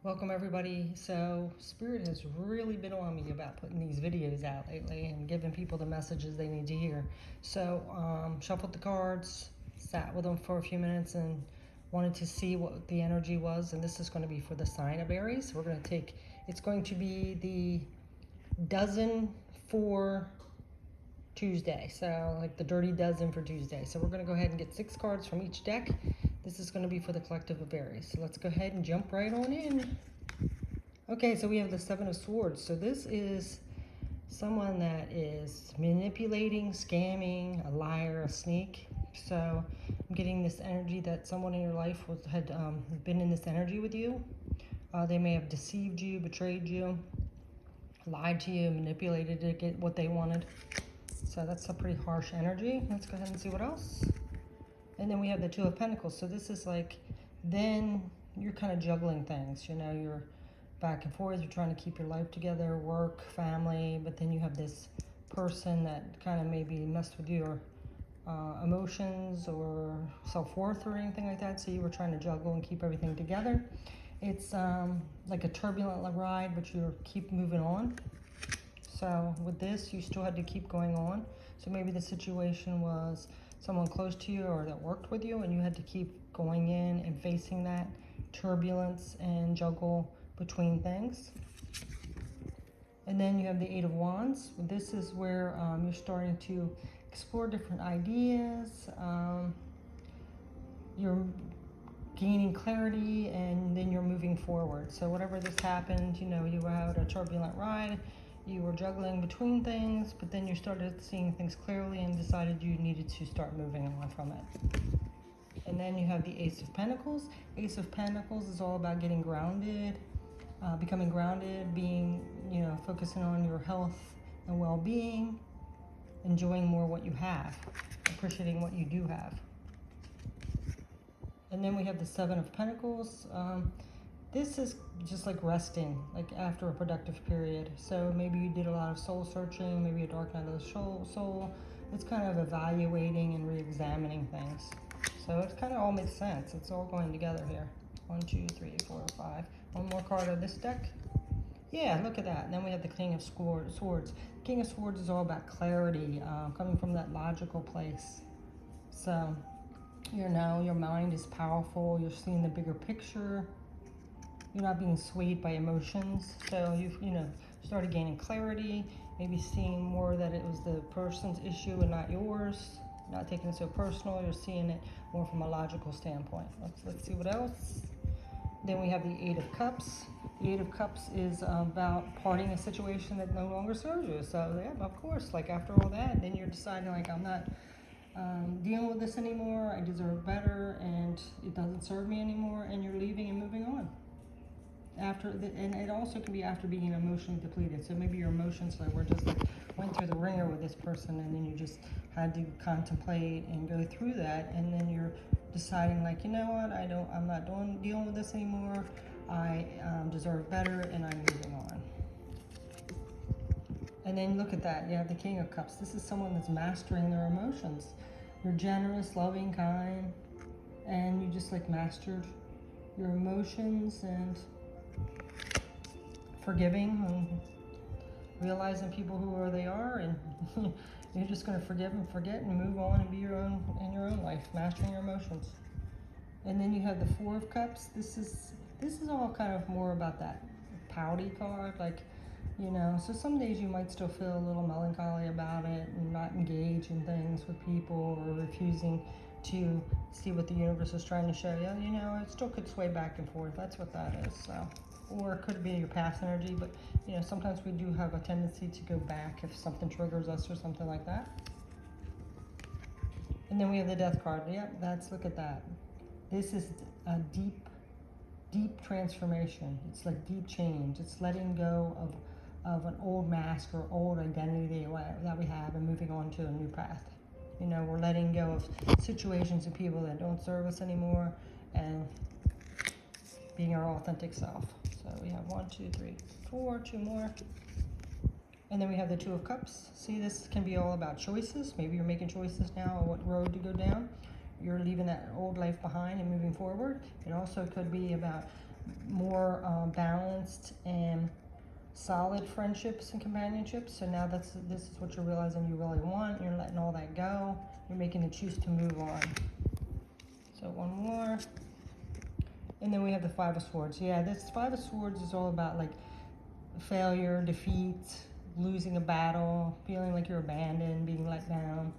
Welcome everybody. So Spirit has really been on me about putting these videos out lately and giving people the messages they need to hear. So shuffled the cards, sat with them for a few minutes and wanted to see what the energy was. And this is going to be for the sign of Aries. We're going to take, it's going to be the dozen for Tuesday. So like the dirty dozen for Tuesday. So we're going to go ahead and get 6 cards from each deck. This is going to be for the collective of Aries. So let's go ahead and jump right on in. Okay, so we have the 7 of Swords. So this is someone that is manipulating, scamming, a liar, a sneak. So I'm getting this energy that someone in your life had been in this energy with you. They may have deceived you, betrayed you, lied to you, manipulated to get what they wanted. So that's a pretty harsh energy. Let's go ahead and see what else. And then we have the 2 of Pentacles. So this is like, then you're kind of juggling things. You know, you're back and forth. You're trying to keep your life together, work, family. But then you have this person that kind of maybe messed with your emotions or self-worth or anything like that. So you were trying to juggle and keep everything together. It's like a turbulent ride, but you keep moving on. So with this, you still had to keep going on. So maybe the situation was someone close to you or that worked with you, and you had to keep going in and facing that turbulence and juggle between things. And then you have the 8 of Wands. This is where you're starting to explore different ideas. You're gaining clarity, and then you're moving forward. So whatever this happened, you know, you had a turbulent ride. You were juggling between things, but then you started seeing things clearly and decided you needed to start moving on from it. And then you have the Ace of Pentacles. Ace of Pentacles is all about getting grounded, becoming grounded, being, you know, focusing on your health and well-being, enjoying more what you have, appreciating what you do have. And then we have the 7 of Pentacles. This is just like resting, like after a productive period. So maybe you did a lot of soul searching, maybe a dark night of the soul. It's kind of evaluating and re-examining things. So it kind of all makes sense. It's all going together here. 1, 2, 3, 4, 5. One more card of this deck. Yeah, look at that. And then we have the King of Swords. King of Swords is all about clarity, coming from that logical place. So, you know, your mind is powerful. You're seeing the bigger picture. You're not being swayed by emotions. So you've, you know, started gaining clarity, maybe seeing more that it was the person's issue and not yours. Not taking it so personal. You're seeing it more from a logical standpoint. Let's see what else. Then we have the 8 of Cups. The 8 of Cups is about parting a situation that no longer serves you. So yeah, of course, like after all that, then you're deciding like, I'm not dealing with this anymore. I deserve better, and it doesn't serve me anymore. And you're leaving and moving on. And it also can be after being emotionally depleted. So maybe your emotions like were just like went through the ringer with this person, and then you just had to contemplate and go through that, and then you're deciding like, you know what, I'm not dealing with this anymore. I deserve better, and I'm moving on. And then look at that, you have the King of Cups. This is someone that's mastering their emotions. You're generous, loving, kind, and you just like mastered your emotions and forgiving and realizing people who are they are, and you're just going to forgive and forget and move on and be your own in your own life, mastering your emotions. And then you have the 4 of Cups. This is all kind of more about that pouty card, like, you know, so some days you might still feel a little melancholy about it and not engage in things with people, or refusing to see what the universe is trying to show you. You know, it still could sway back and forth. That's what that is. So, or it could be your past energy, but you know, sometimes we do have a tendency to go back if something triggers us or something like that. And then we have the Death card. Yep, look at that. This is a deep transformation. It's like deep change. It's letting go of an old mask or old identity that we have and moving on to a new path. You know, we're letting go of situations and people that don't serve us anymore, and being our authentic self. So we have 1, 2, 3, 4, 2 more. And then we have the 2 of Cups. See, this can be all about choices. Maybe you're making choices now on what road to go down. You're leaving that old life behind and moving forward. It also could be about more balanced and solid friendships and companionships. So now this is what you're realizing you really want. You're letting all that go. You're making a choose to move on. So one more. And then we have the Five of Swords. Yeah, this Five of Swords is all about like failure, defeat, losing a battle, feeling like you're abandoned, being let down.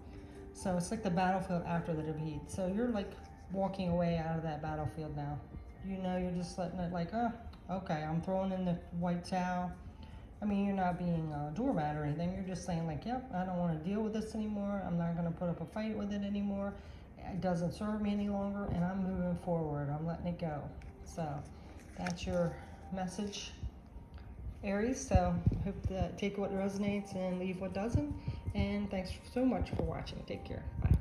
So it's like the battlefield after the defeat. So you're like walking away out of that battlefield now. You know, you're just letting it like, oh, okay, I'm throwing in the white towel. I mean, you're not being a doormat or anything. You're just saying like, yep, I don't want to deal with this anymore. I'm not going to put up a fight with it anymore. It doesn't serve me any longer, and I'm moving forward. I'm letting it go. So that's your message, Aries. So hope that take what resonates and leave what doesn't. And thanks so much for watching. Take care. Bye.